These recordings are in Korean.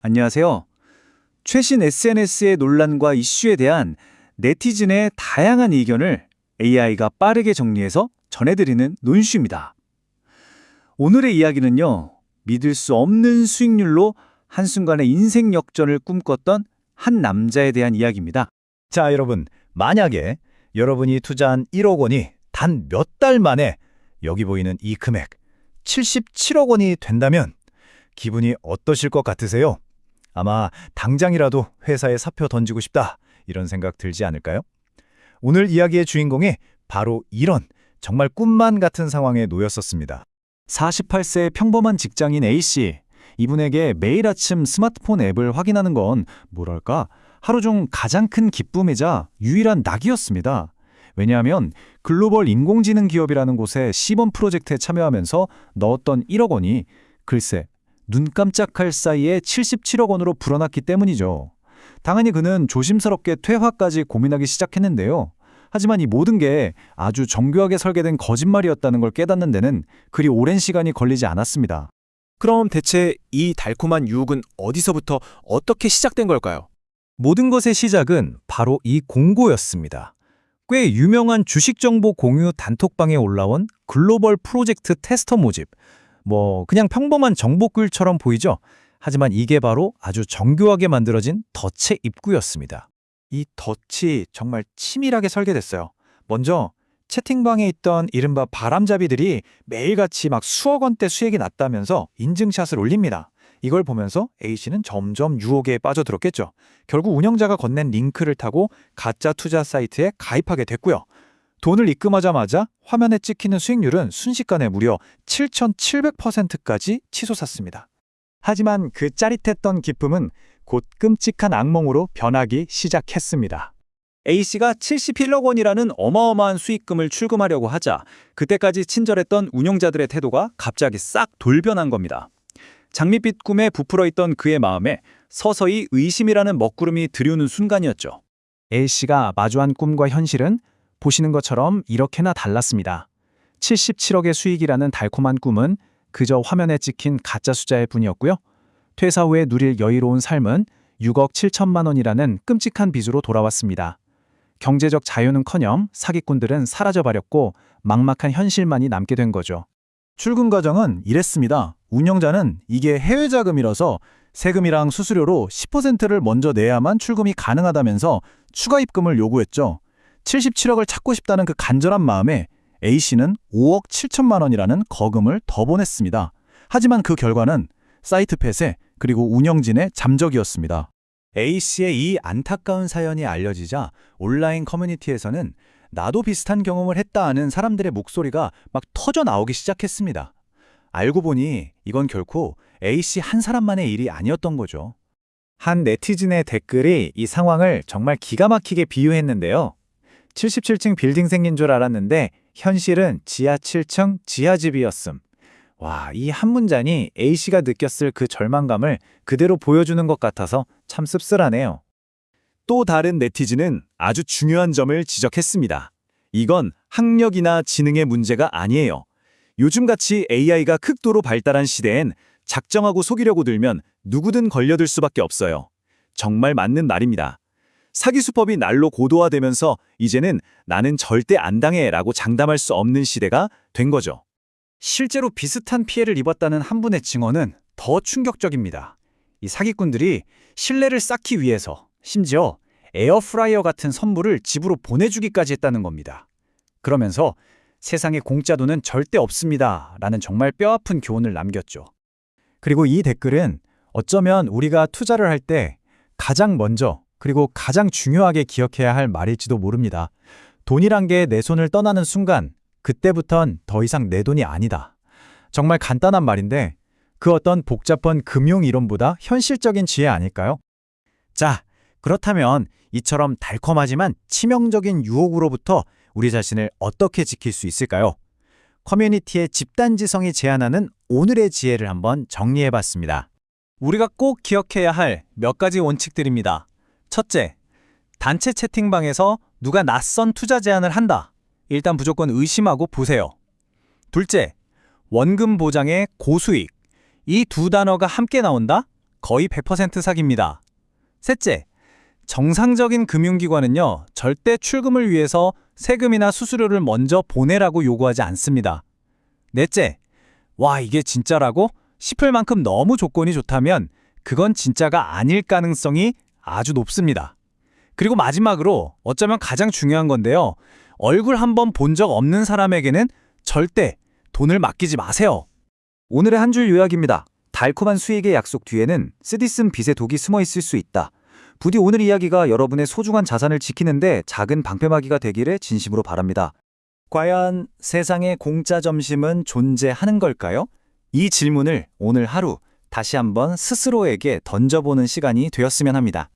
안녕하세요. 최신 SNS의 논란과 이슈에 대한 네티즌의 다양한 의견을 AI가 빠르게 정리해서 전해드리는 논슈입니다. 오늘의 이야기는요, 믿을 수 없는 수익률로 한순간에 인생 역전을 꿈꿨던 한 남자에 대한 이야기입니다. 자, 여러분, 만약에 여러분이 투자한 1억 원이 단 몇 달 만에 여기 보이는 이 금액 77억 원이 된다면 기분이 어떠실 것 같으세요? 아마 당장이라도 회사에 사표 던지고 싶다 이런 생각 들지 않을까요? 오늘 이야기의 주인공이 바로 이런 정말 꿈만 같은 상황에 놓였었습니다. 48세의 평범한 직장인 A씨. 이분에게 매일 아침 스마트폰 앱을 확인하는 건 뭐랄까 하루 중 가장 큰 기쁨이자 유일한 낙이었습니다. 왜냐하면 글로벌 인공지능 기업이라는 곳에 시범 프로젝트에 참여하면서 넣었던 1억 원이 글쎄 눈 깜짝할 사이에 77억 원으로 불어났기 때문이죠. 당연히 그는 조심스럽게 퇴화까지 고민하기 시작했는데요. 하지만 이 모든 게 아주 정교하게 설계된 거짓말이었다는 걸 깨닫는 데는 그리 오랜 시간이 걸리지 않았습니다. 그럼 대체 이 달콤한 유혹은 어디서부터 어떻게 시작된 걸까요? 모든 것의 시작은 바로 이 공고였습니다. 꽤 유명한 주식 정보 공유 단톡방에 올라온 글로벌 프로젝트 테스터 모집. 그냥 평범한 정보글처럼 보이죠? 하지만 이게 바로 아주 정교하게 만들어진 덫의 입구였습니다. 이 덫이 정말 치밀하게 설계됐어요. 먼저 채팅방에 있던 이른바 바람잡이들이 매일같이 막 수억 원대 수익이 났다면서 인증샷을 올립니다. 이걸 보면서 A씨는 점점 유혹에 빠져들었겠죠. 결국 운영자가 건넨 링크를 타고 가짜 투자 사이트에 가입하게 됐고요. 돈을 입금하자마자 화면에 찍히는 수익률은 순식간에 무려 7,700%까지 치솟았습니다. 하지만 그 짜릿했던 기쁨은 곧 끔찍한 악몽으로 변하기 시작했습니다. A씨가 71억 원이라는 어마어마한 수익금을 출금하려고 하자 그때까지 친절했던 운용자들의 태도가 갑자기 싹 돌변한 겁니다. 장밋빛 꿈에 부풀어 있던 그의 마음에 서서히 의심이라는 먹구름이 들이오는 순간이었죠. A씨가 마주한 꿈과 현실은 보시는 것처럼 이렇게나 달랐습니다. 77억의 수익이라는 달콤한 꿈은 그저 화면에 찍힌 가짜 숫자일 뿐이었고요. 퇴사 후에 누릴 여유로운 삶은 6억 7천만 원이라는 끔찍한 빚으로 돌아왔습니다. 경제적 자유는커녕 사기꾼들은 사라져버렸고 막막한 현실만이 남게 된 거죠. 출금 과정은 이랬습니다. 운영자는 이게 해외 자금이라서 세금이랑 수수료로 10%를 먼저 내야만 출금이 가능하다면서 추가 입금을 요구했죠. 77억을 찾고 싶다는 그 간절한 마음에 A씨는 5억 7천만 원이라는 거금을 더 보냈습니다. 하지만 그 결과는 사이트 폐쇄 그리고 운영진의 잠적이었습니다. A씨의 이 안타까운 사연이 알려지자 온라인 커뮤니티에서는 나도 비슷한 경험을 했다 하는 사람들의 목소리가 막 터져 나오기 시작했습니다. 알고 보니 이건 결코 A씨 한 사람만의 일이 아니었던 거죠. 한 네티즌의 댓글이 이 상황을 정말 기가 막히게 비유했는데요. 77층 빌딩 생긴 줄 알았는데 현실은 지하 7층 지하집이었음. 와, 이 한 문장이 A씨가 느꼈을 그 절망감을 그대로 보여주는 것 같아서 참 씁쓸하네요. 또 다른 네티즌은 아주 중요한 점을 지적했습니다. 이건 학력이나 지능의 문제가 아니에요. 요즘같이 AI가 극도로 발달한 시대엔 작정하고 속이려고 들면 누구든 걸려들 수밖에 없어요. 정말 맞는 말입니다. 사기 수법이 날로 고도화되면서 이제는 나는 절대 안 당해 라고 장담할 수 없는 시대가 된 거죠. 실제로 비슷한 피해를 입었다는 한 분의 증언은 더 충격적입니다. 이 사기꾼들이 신뢰를 쌓기 위해서 심지어 에어프라이어 같은 선물을 집으로 보내주기까지 했다는 겁니다. 그러면서 세상에 공짜 돈은 절대 없습니다 라는 정말 뼈아픈 교훈을 남겼죠. 그리고 이 댓글은 어쩌면 우리가 투자를 할 때 가장 먼저 그리고 가장 중요하게 기억해야 할 말일지도 모릅니다. 돈이란 게 내 손을 떠나는 순간 그때부턴 더 이상 내 돈이 아니다. 정말 간단한 말인데 그 어떤 복잡한 금융 이론보다 현실적인 지혜 아닐까요? 자, 그렇다면 이처럼 달콤하지만 치명적인 유혹으로부터 우리 자신을 어떻게 지킬 수 있을까요? 커뮤니티의 집단지성이 제안하는 오늘의 지혜를 한번 정리해봤습니다. 우리가 꼭 기억해야 할 몇 가지 원칙들입니다. 첫째, 단체 채팅방에서 누가 낯선 투자 제안을 한다. 일단 무조건 의심하고 보세요. 둘째, 원금 보장의 고수익. 이 두 단어가 함께 나온다? 거의 100% 사기입니다. 셋째, 정상적인 금융기관은요, 절대 출금을 위해서 세금이나 수수료를 먼저 보내라고 요구하지 않습니다. 넷째, 와, 이게 진짜라고? 싶을 만큼 너무 조건이 좋다면 그건 진짜가 아닐 가능성이 아주 높습니다. 그리고 마지막으로 어쩌면 가장 중요한 건데요. 얼굴 한번 본 적 없는 사람에게는 절대 돈을 맡기지 마세요. 오늘의 한 줄 요약입니다. 달콤한 수익의 약속 뒤에는 쓰디쓴 빚의 독이 숨어 있을 수 있다. 부디 오늘 이야기가 여러분의 소중한 자산을 지키는데 작은 방패막이가 되기를 진심으로 바랍니다. 과연 세상에 공짜 점심은 존재하는 걸까요? 이 질문을 오늘 하루 다시 한번 스스로에게 던져보는 시간이 되었으면 합니다.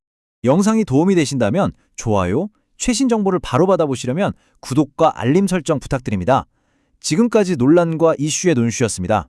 영상이 도움이 되신다면 좋아요, 최신 정보를 바로 받아보시려면 구독과 알림 설정 부탁드립니다. 지금까지 논란과 이슈의 논슈였습니다.